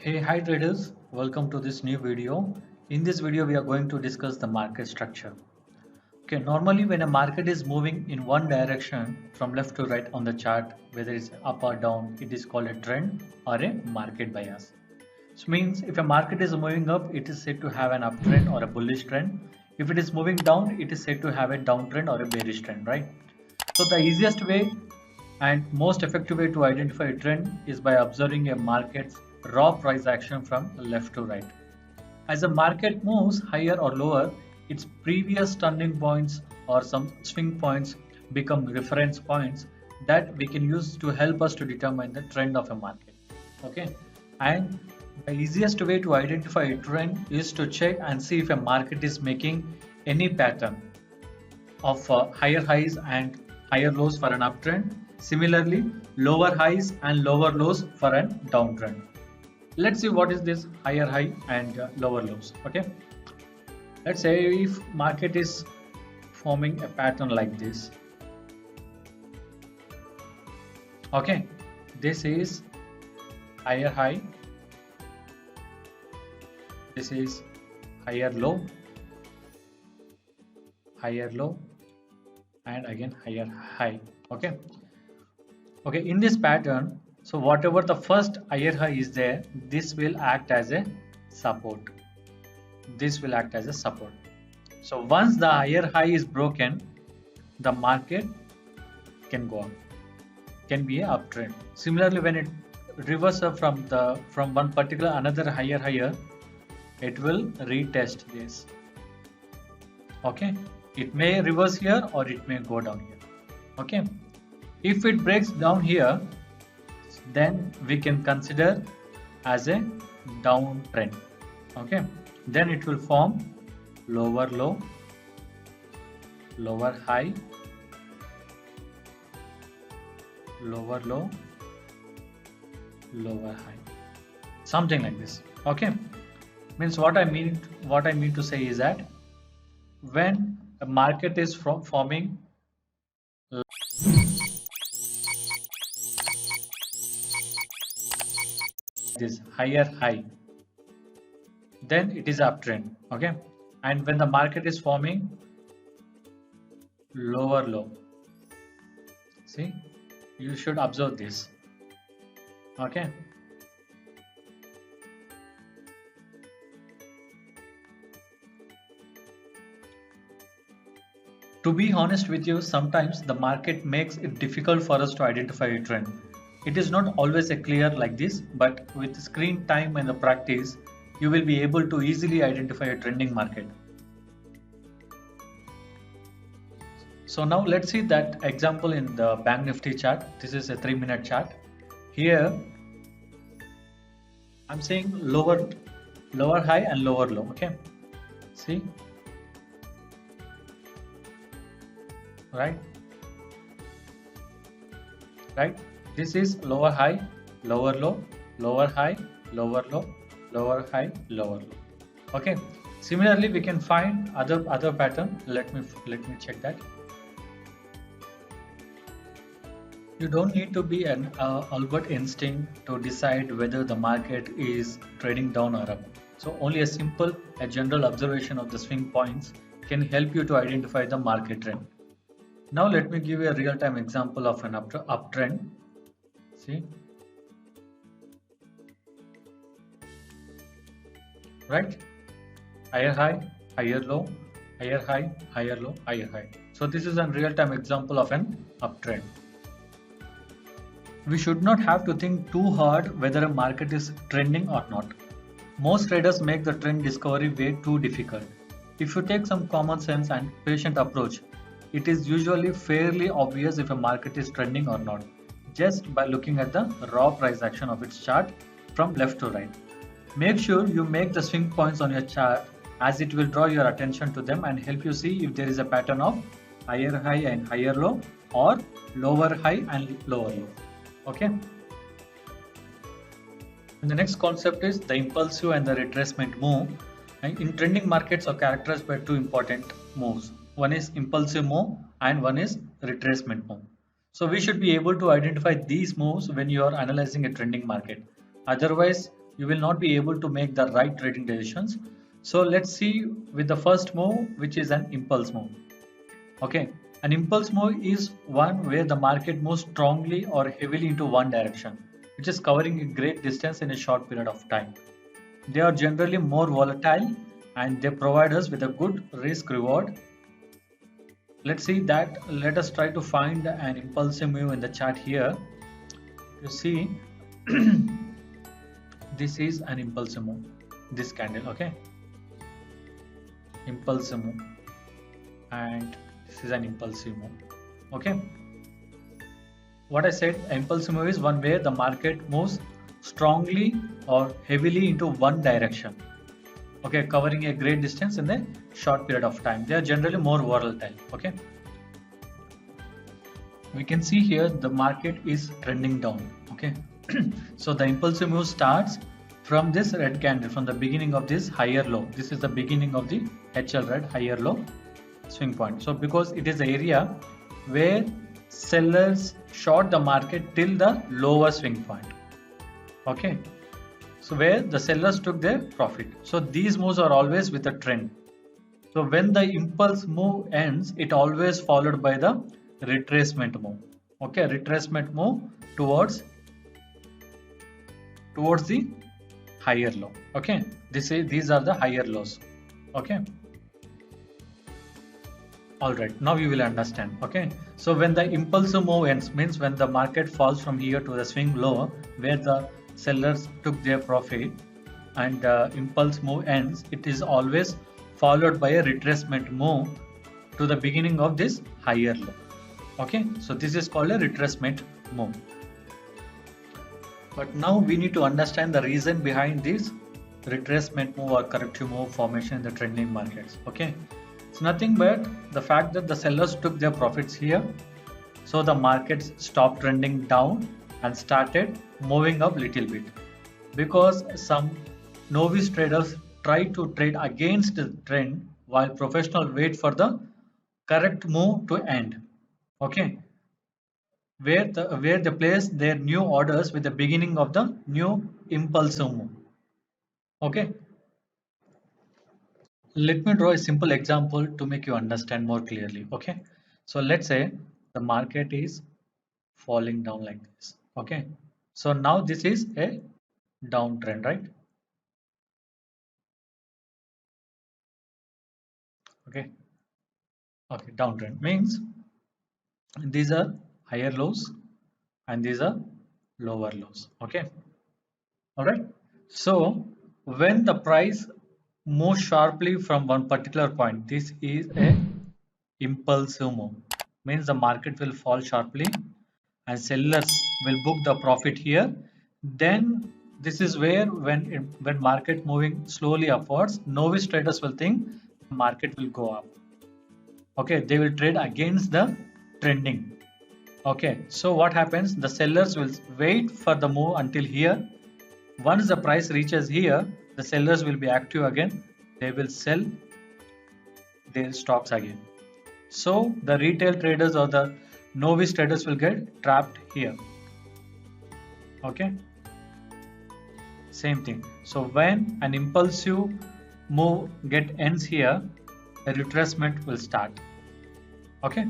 Hey, hi traders, welcome to this new video. In this video, we are going to discuss the market structure. Okay, normally when a market is moving in one direction from left to right on the chart, whether it's up or down, it is called a trend or a market bias. This means if a market is moving up, it is said to have an uptrend or a bullish trend. If it is moving down, it is said to have a downtrend or a bearish trend, right? So the easiest way and most effective way to identify a trend is by observing a market's raw price action from left to right. As the market moves higher or lower, its previous turning points or some swing points become reference points that we can use to help us to determine the trend of a market. Okay, and the easiest way to identify a trend is to check and see if a market is making any pattern of higher highs and higher lows for an uptrend. Similarly, lower highs and lower lows for an downtrend. Let's see what is this higher high and lower lows. Okay, let's say if market is forming a pattern like this. Okay, this is higher high, this is higher low, and again higher high. Okay, in this pattern, so whatever the first higher high is there, this will act as a support. So once the higher high is broken, the market can go up, can be a uptrend. Similarly, when it reverses from one particular another higher, it will retest this. Okay, it may reverse here or it may go down here. Okay, if it breaks down here, then we can consider as a downtrend. Okay, then it will form lower low, lower high, lower low, lower high, something like this. Okay, means what I mean to say is that when a market is forming this higher high, then it is uptrend. Okay, and when the market is forming lower low, see, you should observe this. Okay, to be honest with you, sometimes the market makes it difficult for us to identify a trend. It is not always a clear like this, but with screen time and the practice, you will be able to easily identify a trending market. So now let's see that example in the Bank Nifty chart. This is a 3-minute chart. Here I'm saying lower high and lower low. Okay, see, right, this is lower high, lower low, lower high, lower low, lower high, lower low. Okay, similarly we can find other pattern. Let me check that. You don't need to be an Albert Einstein to decide whether the market is trading down or up. So only a general observation of the swing points can help you to identify the market trend. Now let me give you a real-time example of an uptrend. See, right, higher high, higher low, higher high, higher low, higher high. So this is a real-time example of an uptrend. We should not have to think too hard whether a market is trending or not. Most traders make the trend discovery way too difficult. If you take some common sense and patient approach, it is usually fairly obvious if a market is trending or not, just by looking at the raw price action of its chart from left to right. Make sure you make the swing points on your chart, as it will draw your attention to them and help you see if there is a pattern of higher high and higher low or lower high and lower low. Okay. And the next concept is the impulsive and the retracement move. And in trending markets are characterized by two important moves. One is impulsive move and one is retracement move. So we should be able to identify these moves when you are analyzing a trending market. Otherwise, you will not be able to make the right trading decisions. So let's see with the first move, which is an impulse move. Okay, an impulse move is one where the market moves strongly or heavily into one direction, which is covering a great distance in a short period of time. They are generally more volatile and they provide us with a good risk reward. Let's see that. Let us try to find an impulsive move in the chart here. You see, this is an impulsive move, this candle. Okay, impulsive move, and this is an impulsive move. Okay, what I said, impulsive move is one where the market moves strongly or heavily into one direction. Okay, covering a great distance in a short period of time. They are generally more volatile. Okay, we can see here the market is trending down. Okay, so the impulsive move starts from this red candle, from the beginning of this higher low. This is the beginning of the HL red higher low swing point. So because it is the area where sellers short the market till the lower swing point. Okay, so where the sellers took their profit. So these moves are always with a trend. So when the impulse move ends, it always followed by the retracement move. Okay, retracement move towards the higher low. Okay, these are the higher lows. Okay, all right, now you will understand. Okay, so when the impulsive move ends, means when the market falls from here to the swing low where the sellers took their profit, and impulse move ends, it is always followed by a retracement move to the beginning of this higher low. Okay, so this is called a retracement move. But now we need to understand the reason behind this retracement move or corrective move formation in the trending markets. Okay, it's nothing but the fact that the sellers took their profits here, so the markets stopped trending down and started moving up little bit, because some novice traders try to trade against the trend while professionals wait for the correct move to end. Okay, where they place their new orders with the beginning of the new impulsive move. Okay, let me draw a simple example to make you understand more clearly. Okay, so let's say the market is falling down like this. Okay, so now this is a downtrend, right? Okay, downtrend means these are higher lows and these are lower lows. Okay, all right. So when the price moves sharply from one particular point, this is a impulsive move, means the market will fall sharply and sellers will book the profit here. Then this is where when market moving slowly upwards, novice traders will think market will go up. Okay, they will trade against the trending. Okay, so what happens, the sellers will wait for the move until here. Once the price reaches here, the sellers will be active again. They will sell their stocks again. So the retail traders or the novice traders will get trapped here. Okay, same thing. So when an impulsive move ends here, a retracement will start. Okay,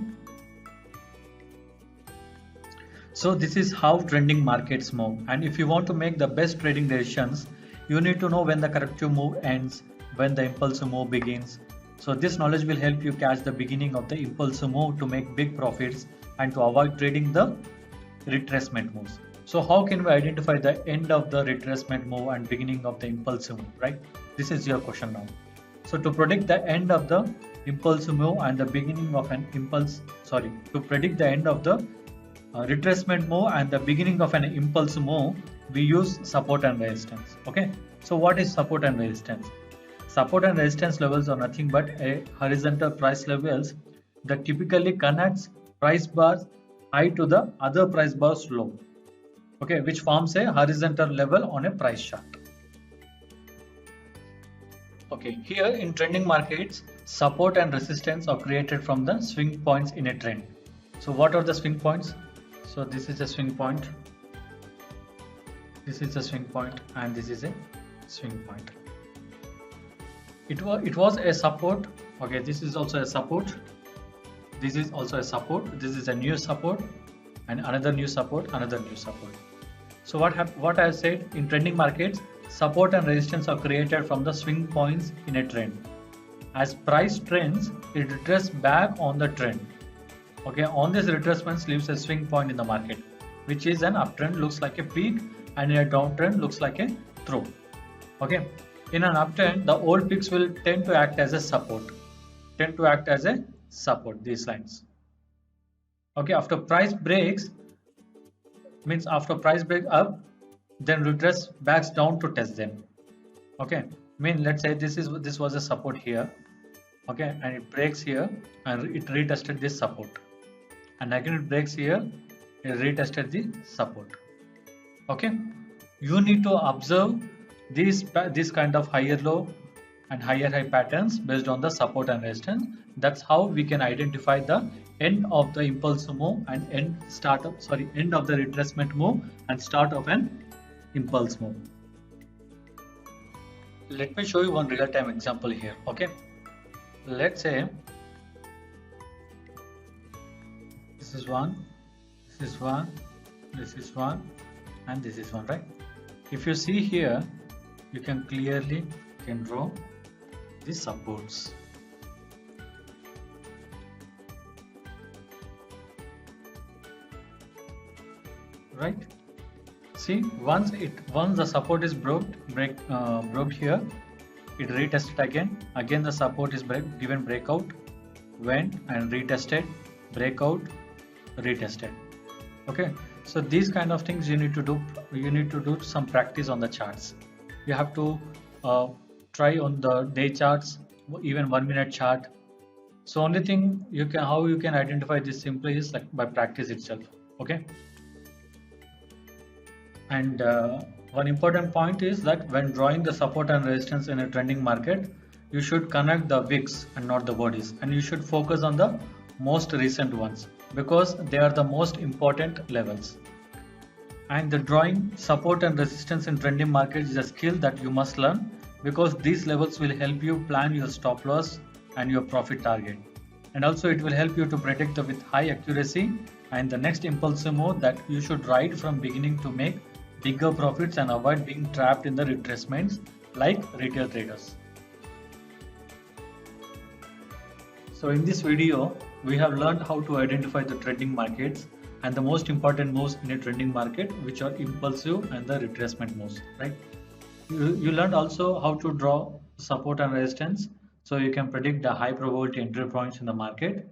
so this is how trending markets move, and if you want to make the best trading decisions, you need to know when the corrective move ends, when the impulsive move begins. So this knowledge will help you catch the beginning of the impulsive move to make big profits and to avoid trading the retracement moves. So how can we identify the end of the retracement move and beginning of the impulsive move, right? This is your question now. So to predict the end of the impulsive move and the beginning of an to predict the end of the retracement move and the beginning of an impulsive move, we use support and resistance. Okay, so what is support and resistance? Support and resistance levels are nothing but a horizontal price levels that typically connects price bars high to the other price bars low. Okay, which forms a horizontal level on a price chart. Okay, here in trending markets, support and resistance are created from the swing points in a trend. So what are the swing points? So this is a swing point. This is a swing point and this is a swing point. It was a support. Okay, this is also a support. This is also a support. This is a new support and another new support, another new support. So what I said, in trending markets, support and resistance are created from the swing points in a trend. As price trends, it retraces back on the trend. Okay, on this retracement leaves a swing point in the market, which is an uptrend, looks like a peak, and in a downtrend looks like a throw. Okay, in an uptrend, the old peaks will tend to act as a support, these lines. Okay, after price breaks, means after price break up, then retrace backs down to test them. Okay, let's say this was a support here. Okay, and it breaks here and it retested this support, and again it breaks here, it retested the support. Okay, you need to observe this kind of higher low and higher high patterns based on the support and resistance. That's how we can identify the end of the impulse move and end of the retracement move and start of an impulse move. Let me show you one real-time example here. Okay, let's say this is one, this is one, this is one, and this is one, right? If you see here, you can clearly draw the supports. Right? See, once the support is broke here, it retested again. Again the support is given breakout, went and retested, breakout, retested. Okay, so these kind of things you need to do. You need to do some practice on the charts. You have to try on the day charts, even 1 minute chart. So only thing how you can identify this simply is like by practice itself. Okay. And one important point is that when drawing the support and resistance in a trending market, you should connect the wicks and not the bodies, and you should focus on the most recent ones because they are the most important levels. And the drawing support and resistance in trending markets is a skill that you must learn because these levels will help you plan your stop loss and your profit target. And also it will help you to predict with high accuracy and the next impulsive move that you should ride from beginning to make bigger profits and avoid being trapped in the retracements like retail traders. So in this video, we have learned how to identify the trending markets and the most important moves in a trending market, which are impulsive and the retracement moves, right? You learned also how to draw support and resistance so you can predict the high probability entry points in the market.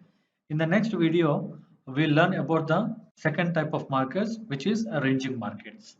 In the next video, we'll learn about the second type of markets, which is ranging markets.